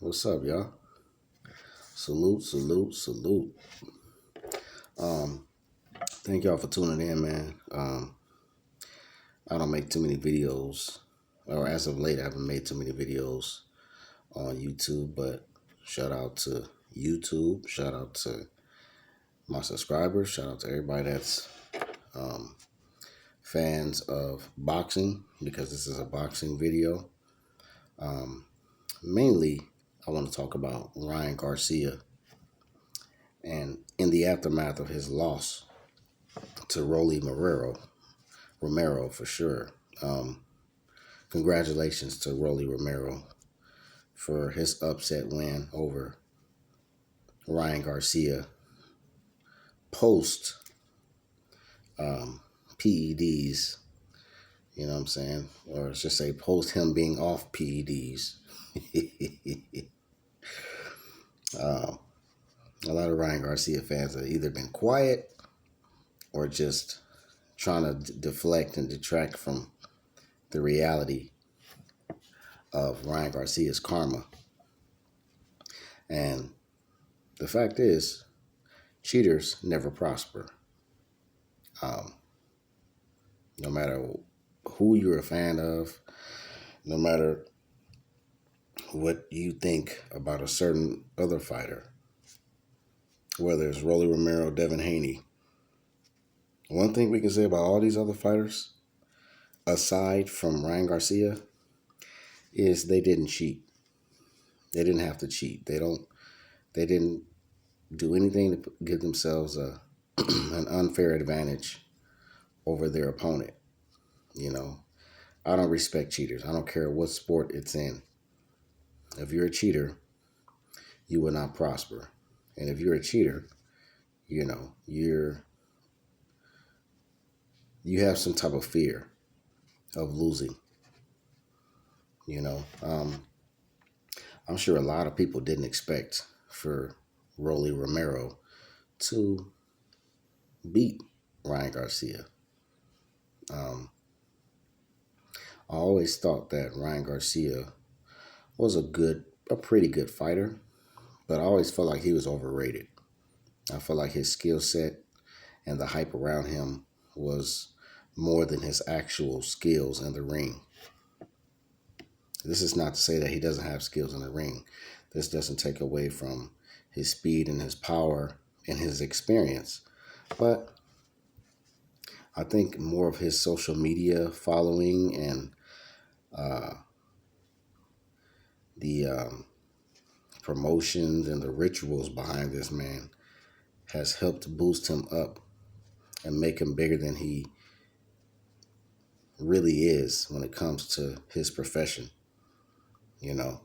What's up, y'all? Salute, salute, salute. Um, Thank y'all for tuning in, man. I don't make too many videos, or as of late, I haven't made too many videos on YouTube. But shout out to YouTube. Shout out to my subscribers. Shout out to everybody that's um, fans of boxing, because this is a boxing video. Um, Mainly, I want to talk about Ryan Garcia and in the aftermath of his loss to Romero for sure. Um, Congratulations to Rolly Romero for his upset win over Ryan Garcia post PEDs. You know what I'm saying? Or let's just say post him being off PEDs. A lot of Ryan Garcia fans have either been quiet or just trying to deflect and detract from the reality of Ryan Garcia's karma. And the fact is, cheaters never prosper. Um, no matter who you're a fan of, no matter what you think about a certain other fighter, whether it's Rolly Romero, Devin Haney. One thing we can say about all these other fighters, aside from Ryan Garcia, is they didn't cheat. They didn't have to cheat. They didn't do anything to give themselves an unfair advantage over their opponent. You know, I don't respect cheaters. I don't care what sport it's in. If you're a cheater, you will not prosper. And if you're a cheater, you know, you have some type of fear of losing. You know, I'm sure a lot of people didn't expect for Rolly Romero to beat Ryan Garcia. I always thought that Ryan Garcia was a pretty good fighter, but I always felt like he was overrated. I felt like his skill set and the hype around him was more than his actual skills in the ring. This is not to say that he doesn't have skills in the ring. This doesn't take away from his speed and his power and his experience. But I think more of his social media following and the promotions and the rituals behind this man has helped boost him up and make him bigger than he really is when it comes to his profession, you know.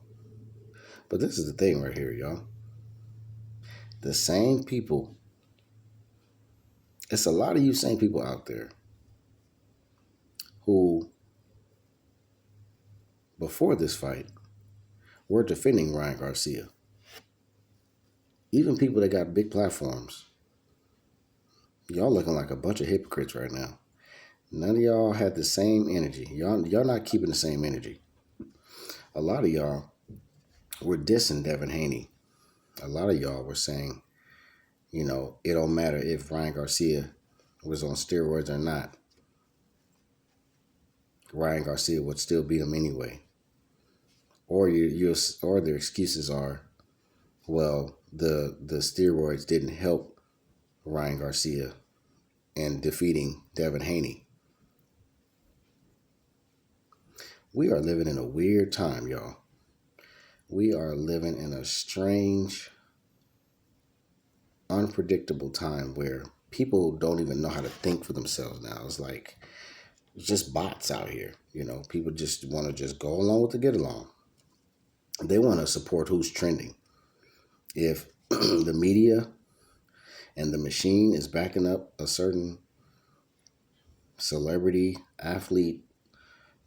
But this is the thing right here, y'all. The same people, it's a lot of you same people out there who, before this fight, were defending Ryan Garcia. Even people that got big platforms. Y'all looking like a bunch of hypocrites right now. None of y'all had the same energy. Y'all not keeping the same energy. A lot of y'all were dissing Devin Haney. A lot of y'all were saying, you know, it don't matter if Ryan Garcia was on steroids or not. Ryan Garcia would still beat him anyway. Or or their excuses are, well, the steroids didn't help Ryan Garcia in defeating Devin Haney. We are living in a weird time, y'all. We are living in a strange, unpredictable time where people don't even know how to think for themselves now. It's like just bots out here. You know, people just want to just go along with the get along. They want to support who's trending. If the media and the machine is backing up a certain celebrity, athlete,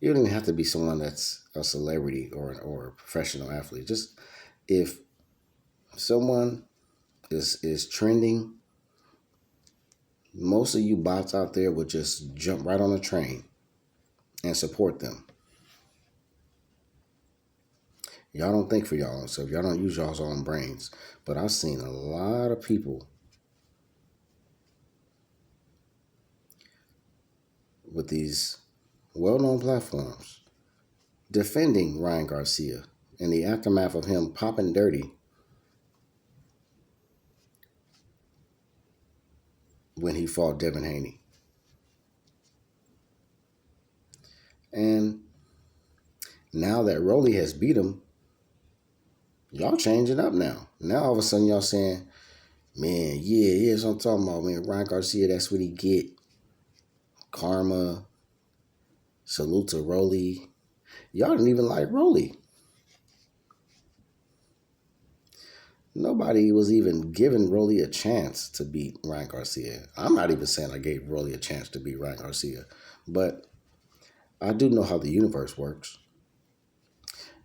you don't even have to be someone that's a celebrity or a professional athlete. Just if someone is trending, most of you bots out there would just jump right on a train and support them. Y'all don't think for y'all own self. Y'all don't use y'all's own brains. But I've seen a lot of people with these well-known platforms defending Ryan Garcia in the aftermath of him popping dirty when he fought Devin Haney. And now that Rolly has beat him, y'all changing up now. Now all of a sudden y'all saying, man, yeah, that's what I'm talking about, man. Ryan Garcia, that's what he get. Karma, salute to Rolly. Y'all didn't even like Rolly. Nobody was even giving Rolly a chance to beat Ryan Garcia. I'm not even saying I gave Rolly a chance to beat Ryan Garcia, but I do know how the universe works.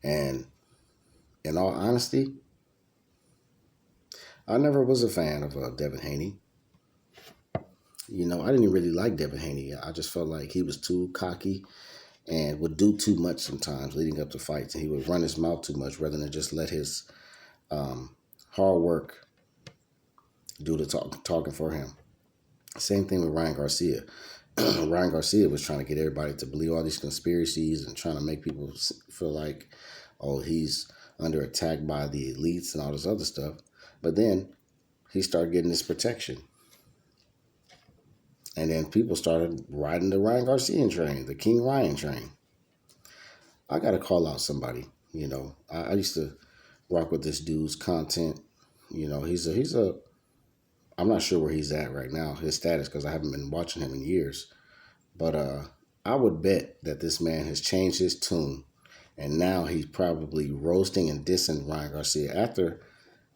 And in all honesty, I never was a fan of Devin Haney. I didn't really like Devin Haney. I just felt like he was too cocky and would do too much sometimes leading up to fights. And he would run his mouth too much rather than just let his hard work do the talking for him. Same thing with Ryan Garcia. Ryan Garcia was trying to get everybody to believe all these conspiracies and trying to make people feel like, oh, he's under attack by the elites and all this other stuff. But then he started getting this protection. And then people started riding the Ryan Garcia train, the King Ryan train. I got to call out somebody. I used to rock with this dude's content. He's a I'm not sure where he's at right now, his status, because I haven't been watching him in years. But I would bet that this man has changed his tune, and now he's probably roasting and dissing Ryan Garcia after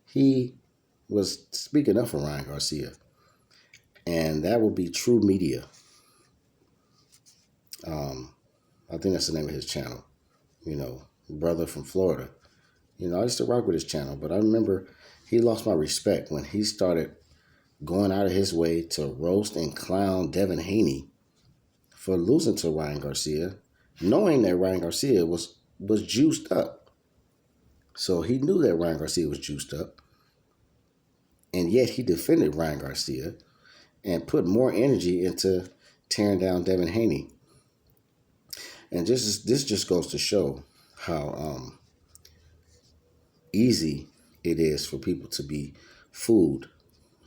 he was speaking up for Ryan Garcia. And that would be True Media. I think that's the name of his channel. Brother from Florida. I used to rock with his channel, but I remember he lost my respect when he started going out of his way to roast and clown Devin Haney for losing to Ryan Garcia, knowing that Ryan Garcia was juiced up. So he knew that Ryan Garcia was juiced up, and yet he defended Ryan Garcia and put more energy into tearing down Devin Haney. And this just goes to show how easy it is for people to be fooled,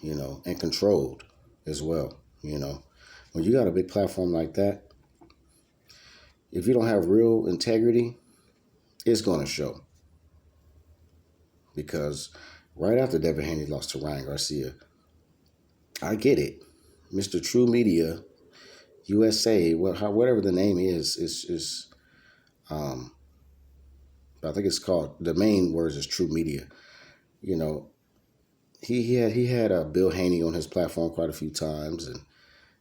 and controlled as well. When you got a big platform like that, if you don't have real integrity, it's going to show. Because right after Devin Haney lost to Ryan Garcia, I get it. Mr. True Media USA, whatever the name is I think it's called, the main words is True Media. He had Bill Haney on his platform quite a few times, and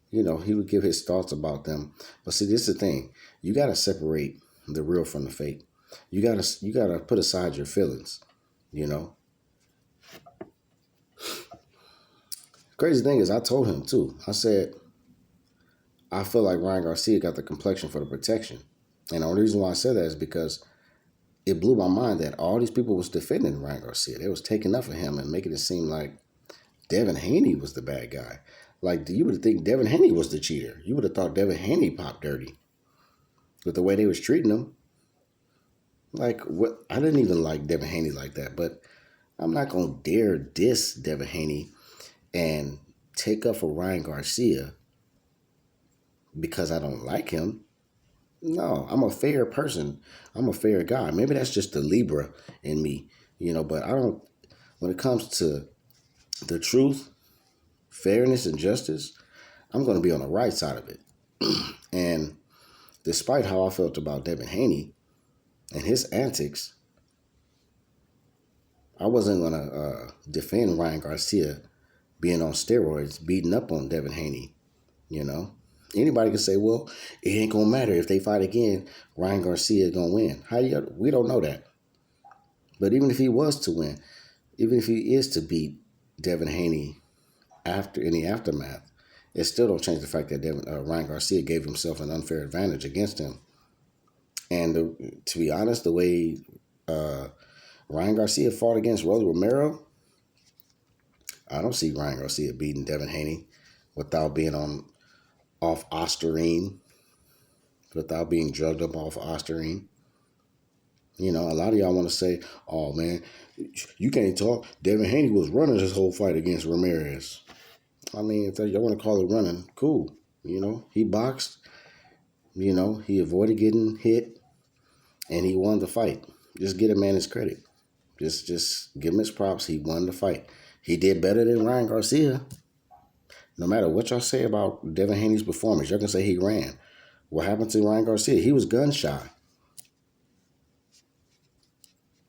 he would give his thoughts about them. But see, this is the thing: you got to separate the real from the fake. You gotta put aside your feelings. Crazy thing is, I told him too. I said, I feel like Ryan Garcia got the complexion for the protection, and the only reason why I said that is because it blew my mind that all these people was defending Ryan Garcia. They was taking up for him and making it seem like Devin Haney was the bad guy. Like, you would think Devin Haney was the cheater. You would have thought Devin Haney popped dirty with the way they was treating him. Like, what? I didn't even like Devin Haney like that, but I'm not going to dare diss Devin Haney and take up for Ryan Garcia because I don't like him. No, I'm a fair person. I'm a fair guy. Maybe that's just the Libra in me, but I don't, when it comes to the truth, fairness, and justice, I'm going to be on the right side of it. And despite how I felt about Devin Haney and his antics, I wasn't going to defend Ryan Garcia being on steroids, beating up on Devin Haney. Anybody can say, well, it ain't going to matter. If they fight again, Ryan Garcia is going to win. We don't know that. But even if he was to win, even if he is to beat Devin Haney in the aftermath, it still don't change the fact that Ryan Garcia gave himself an unfair advantage against him. And to be honest, the way Ryan Garcia fought against Rolly Romero, I don't see Ryan Garcia beating Devin Haney without being on off Ostarine, without being drugged up off Ostarine. You know, a lot of y'all want to say, "Oh man, you can't talk." Devin Haney was running his whole fight against Ramirez. I mean, if y'all want to call it running, cool. You know, he boxed. You know, he avoided getting hit, and he won the fight. Just get a man his credit. Just give him his props. He won the fight. He did better than Ryan Garcia. No matter what y'all say about Devin Haney's performance, y'all can say he ran. What happened to Ryan Garcia? He was gun shy.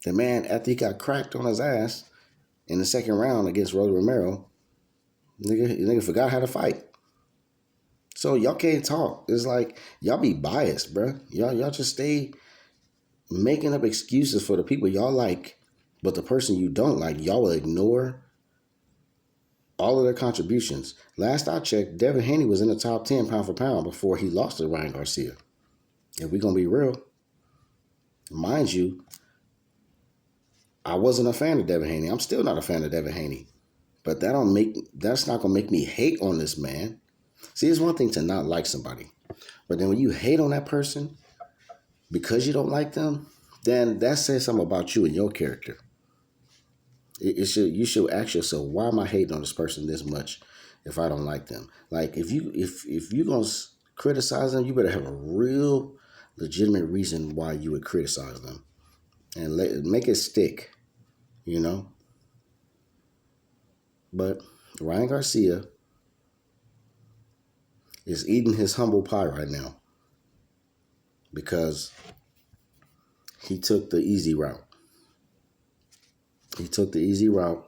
The man, after he got cracked on his ass in the second round against Rolly Romero, nigga forgot how to fight. So y'all can't talk. It's like y'all be biased, bruh. Y'all just stay making up excuses for the people y'all like, but the person you don't like, y'all will ignore all of their contributions. Last I checked, Devin Haney was in the top 10 pound for pound before he lost to Ryan Garcia. If we're going to be real, mind you, I wasn't a fan of Devin Haney. I'm still not a fan of Devin Haney. But that's not gonna make me hate on this man. See, it's one thing to not like somebody. But then when you hate on that person because you don't like them, then that says something about you and your character. You should ask yourself, why am I hating on this person this much if I don't like them? Like if you're gonna criticize them, you better have a real legitimate reason why you would criticize them. And make it stick, you know. But Ryan Garcia is eating his humble pie right now because he took the easy route. He took the easy route.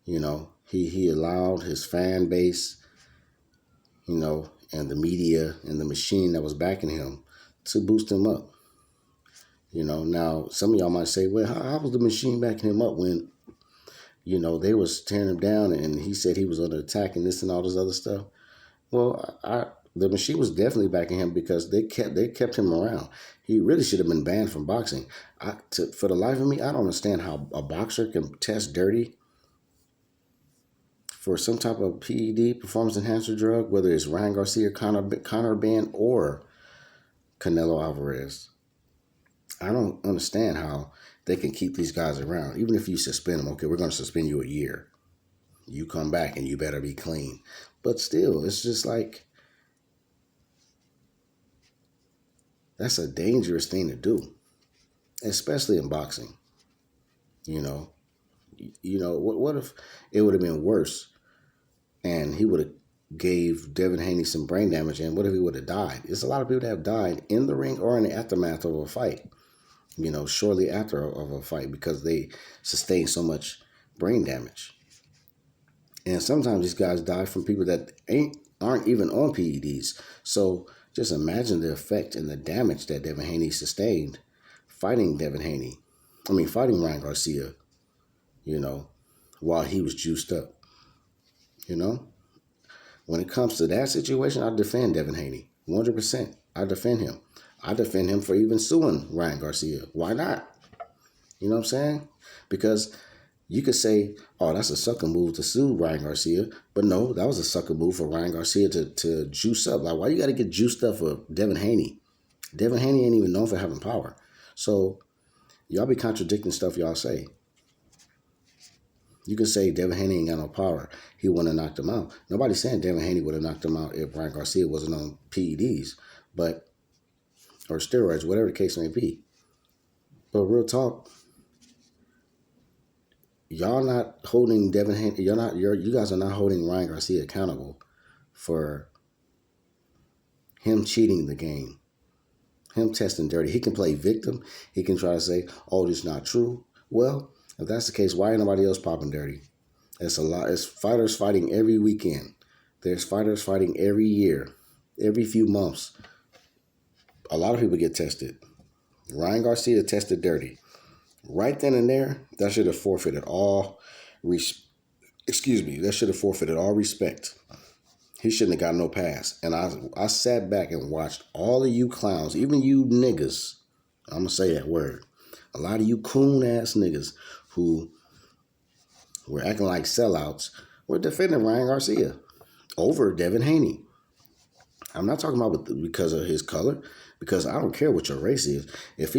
You know, he allowed his fan base, you know, and the media and the machine that was backing him to boost him up. You know, now some of y'all might say, well, how was the machine backing him up when, you know, they was tearing him down and he said he was under attack and this and all this other stuff? Well, the machine was definitely backing him because they kept him around. He really should have been banned from boxing. For the life of me, I don't understand how a boxer can test dirty for some type of PED, performance enhancer drug, whether it's Ryan Garcia, Conor Ben, or Canelo Alvarez. I don't understand how they can keep these guys around. Even if you suspend them, okay, we're going to suspend you a year. You come back and you better be clean. But still, it's just like, that's a dangerous thing to do, especially in boxing. You know, what if it would have been worse and he would have gave Devin Haney some brain damage, and what if he would have died? There's a lot of people that have died in the ring or in the aftermath of a fight, you know, shortly after of a fight because they sustained so much brain damage. And sometimes these guys die from people that aren't even on PEDs. So just imagine the effect and the damage that Devin Haney sustained fighting Ryan Garcia, you know, while he was juiced up. You know, when it comes to that situation, I defend Devin Haney 100%. I defend him. I defend him for even suing Ryan Garcia. Why not? You know what I'm saying? Because you could say, oh, that's a sucker move to sue Ryan Garcia. But no, that was a sucker move for Ryan Garcia to juice up. Like, why you got to get juiced up for Devin Haney? Devin Haney ain't even known for having power. So y'all be contradicting stuff y'all say. You can say Devin Haney ain't got no power. He wouldn't have knocked him out. Nobody's saying Devin Haney would have knocked him out if Ryan Garcia wasn't on PEDs, or steroids, whatever the case may be. But real talk, y'all not holding Devin Haney. You guys are not holding Ryan Garcia accountable for him cheating the game, him testing dirty. He can play victim. He can try to say, "Oh, this is not true." Well, if that's the case, why ain't nobody else popping dirty? It's a lot. It's fighters fighting every weekend. There's fighters fighting every year, every few months. A lot of people get tested. Ryan Garcia tested dirty. Right then and there, that should have forfeited all that should have forfeited all respect. He shouldn't have got no pass. And I sat back and watched all of you clowns, even you niggas, I'm going to say that word, A lot of you coon ass niggas who were acting like sellouts were defending Ryan Garcia over Devin Haney. I'm not talking about because of his color, because I don't care what your race is. If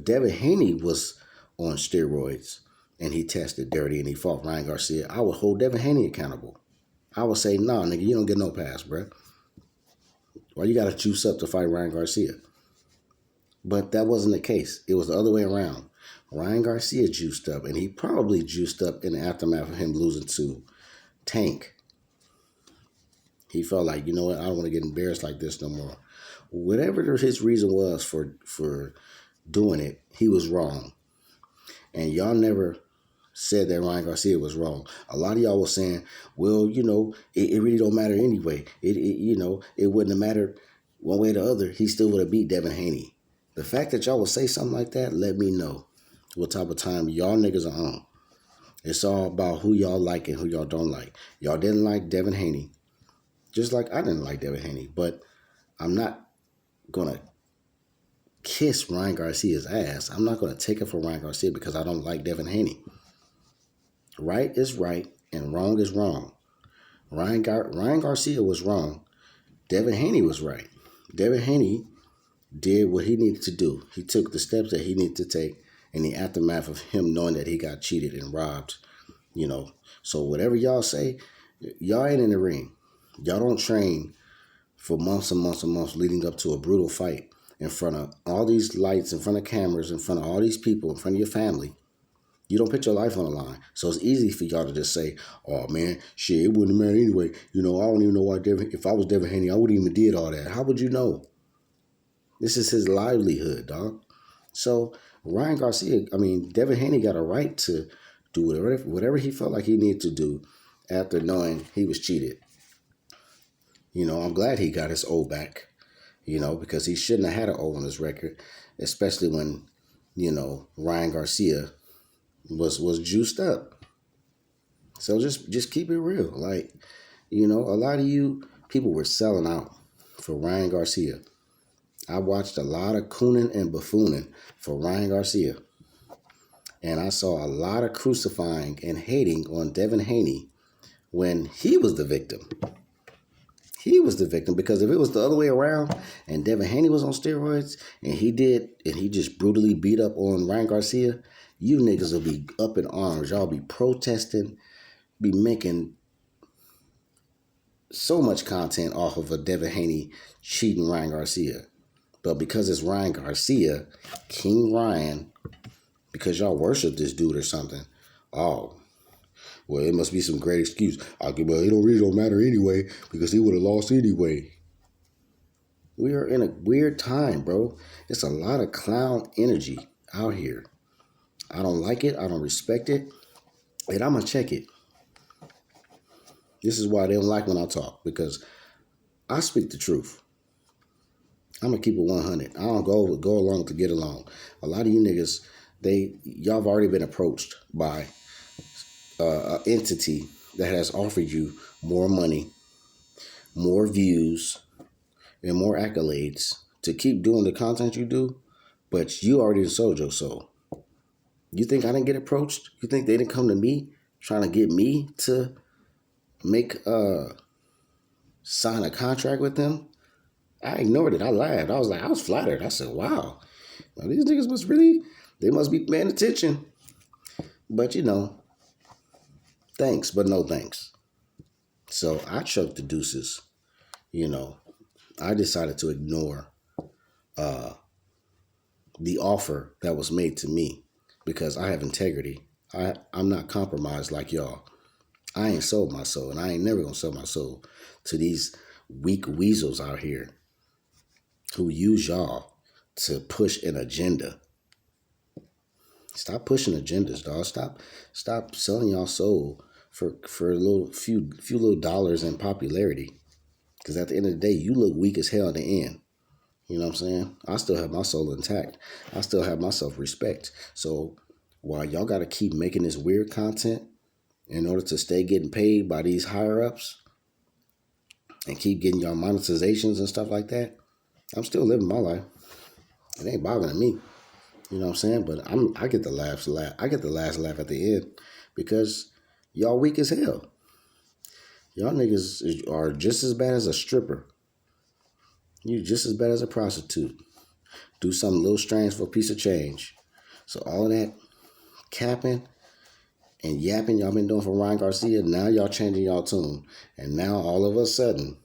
Devin Haney was on steroids and he tested dirty and he fought Ryan Garcia, I would hold Devin Haney accountable. I would say, nah, nigga, you don't get no pass, bruh. Why you gotta juice up to fight Ryan Garcia? But that wasn't the case. It was the other way around. Ryan Garcia juiced up, and he probably juiced up in the aftermath of him losing to Tank. He felt like, you know what, I don't want to get embarrassed like this no more. Whatever his reason was for doing it, he was wrong. And y'all never said that Ryan Garcia was wrong. A lot of y'all was saying, well, it really don't matter anyway. It wouldn't have mattered one way or the other. He still would have beat Devin Haney. The fact that y'all would say something like that, let me know what type of time y'all niggas are on. It's all about who y'all like and who y'all don't like. Y'all didn't like Devin Haney, just like I didn't like Devin Haney. But I'm not going to kiss Ryan Garcia's ass. I'm not going to take it for Ryan Garcia because I don't like Devin Haney. Right is right and wrong is wrong. Ryan Garcia was wrong. Devin Haney was right. Devin Haney did what he needed to do. He took the steps that he needed to take in the aftermath of him knowing that he got cheated and robbed. So whatever y'all say, y'all ain't in the ring. Y'all don't train for months and months and months leading up to a brutal fight in front of all these lights, in front of cameras, in front of all these people, in front of your family. You don't put your life on the line. So it's easy for y'all to just say, oh, man, shit, it wouldn't matter anyway. I don't even know why if I was Devin Haney, I wouldn't even did all that. How would you know? This is his livelihood, dog. So Devin Haney got a right to do whatever he felt like he needed to do after knowing he was cheated. I'm glad he got his O back, because he shouldn't have had an O on his record, especially when, Ryan Garcia was juiced up. So just keep it real. Like, a lot of you people were selling out for Ryan Garcia. I watched a lot of cooning and buffooning for Ryan Garcia. And I saw a lot of crucifying and hating on Devin Haney when he was the victim. He was the victim because if it was the other way around and Devin Haney was on steroids and he just brutally beat up on Ryan Garcia, you niggas will be up in arms. Y'all be protesting, be making so much content off of a Devin Haney cheating Ryan Garcia. But because it's Ryan Garcia, King Ryan, because y'all worship this dude or something, oh, well, it must be some great excuse. It really don't matter anyway because he would have lost anyway. We are in a weird time, bro. It's a lot of clown energy out here. I don't like it. I don't respect it. And I'm going to check it. This is why they don't like when I talk, because I speak the truth. I'm going to keep it 100. I don't go along to get along. A lot of you niggas, y'all have already been approached by an entity that has offered you more money, more views, and more accolades to keep doing the content you do, but you already sold your soul. You think I didn't get approached? You think they didn't come to me trying to get me to sign a contract with them? I ignored it. I laughed. I was flattered. I said, wow, now these niggas they must be paying attention. But thanks, but no thanks. So I chucked the deuces. I decided to ignore the offer that was made to me because I have integrity. I'm not compromised like y'all. I ain't sold my soul, and I ain't never gonna sell my soul to these weak weasels out here who use y'all to push an agenda. Stop pushing agendas, dog. Stop selling y'all soul for a few little dollars and popularity. Because at the end of the day, you look weak as hell at the end. You know what I'm saying? I still have my soul intact. I still have my self-respect. So while y'all got to keep making this weird content in order to stay getting paid by these higher-ups and keep getting y'all monetizations and stuff like that, I'm still living my life. It ain't bothering me. You know what I'm saying? But I get the last laugh. I get the last laugh at the end because y'all weak as hell. Y'all niggas are just as bad as a stripper. You just as bad as a prostitute. Do something a little strange for a piece of change. So all of that capping and yapping y'all been doing for Ryan Garcia, now y'all changing y'all tune. And now all of a sudden,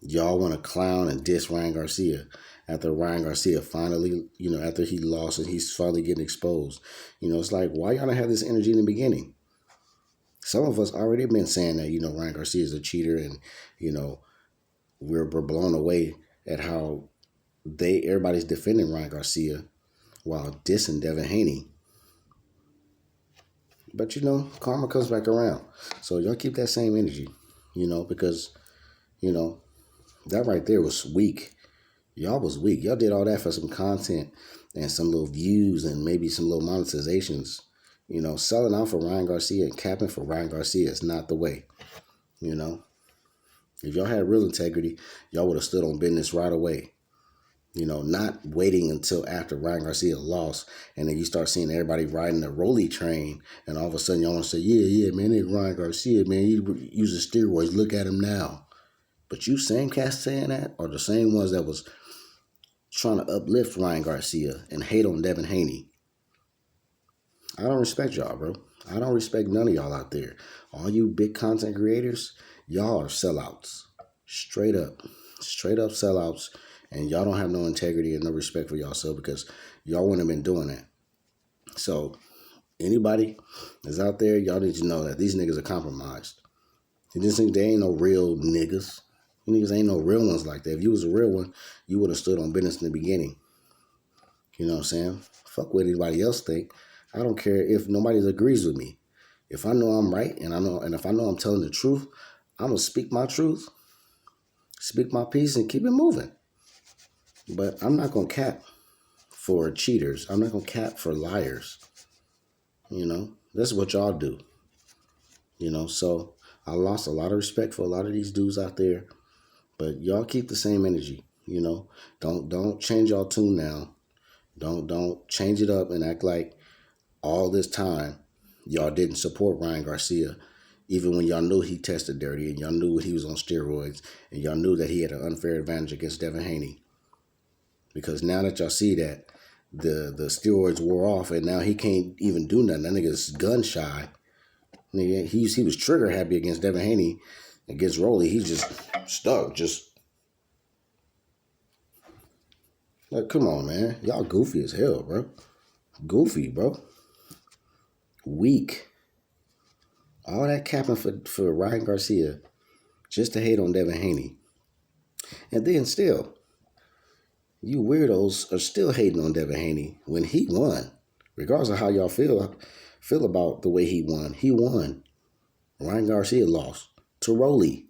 y'all want to clown and diss Ryan Garcia after Ryan Garcia finally, after he lost and he's finally getting exposed. It's like, why y'all not have this energy in the beginning? Some of us already been saying that, Ryan Garcia is a cheater, and, we're blown away at how everybody's defending Ryan Garcia while dissing Devin Haney. But, karma comes back around. So y'all keep that same energy, because, that right there was weak. Y'all was weak. Y'all did all that for some content and some little views and maybe some little monetizations. Selling out for Ryan Garcia and capping for Ryan Garcia is not the way. If y'all had real integrity, y'all would have stood on business right away. Not waiting until after Ryan Garcia lost, and then you start seeing everybody riding the Rolly train, and all of a sudden y'all want to say, yeah, man, it's Ryan Garcia, man, he uses steroids, look at him now. But you same cast saying that are the same ones that was trying to uplift Ryan Garcia and hate on Devin Haney. I don't respect y'all, bro. I don't respect none of y'all out there. All you big content creators, y'all are sellouts. Straight up sellouts. And y'all don't have no integrity and no respect for yourself because y'all wouldn't have been doing that. So anybody that's out there, y'all need to know that these niggas are compromised. You just think they ain't no real niggas. You niggas ain't no real ones like that. If you was a real one, you would have stood on business in the beginning. You know what I'm saying? Fuck what anybody else think. I don't care if nobody agrees with me. If I know I'm right and if I know I'm telling the truth, I'm gonna speak my truth, speak my piece, and keep it moving. But I'm not gonna cap for cheaters. I'm not gonna cap for liars. That's what y'all do. So I lost a lot of respect for a lot of these dudes out there. But y'all keep the same energy. Don't change y'all tune now. Don't change it up and act like all this time y'all didn't support Ryan Garcia, even when y'all knew he tested dirty and y'all knew he was on steroids and y'all knew that he had an unfair advantage against Devin Haney. Because now that y'all see that the steroids wore off and now he can't even do nothing. That nigga's gun shy. Nigga, he was trigger happy against Devin Haney. Against Rolly, he's just stuck. Like, come on, man. Y'all goofy as hell, bro. Goofy, bro. Weak. All that capping for Ryan Garcia just to hate on Devin Haney. And then still, you weirdos are still hating on Devin Haney when he won. Regardless of how y'all feel about the way he won. He won. Ryan Garcia lost to Rolly.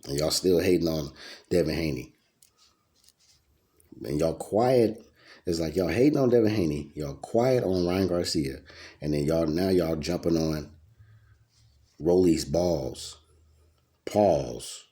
And y'all still hating on Devin Haney. And y'all quiet. It's like y'all hating on Devin Haney. Y'all quiet on Ryan Garcia. And then y'all jumping on Rolly's balls. Pause.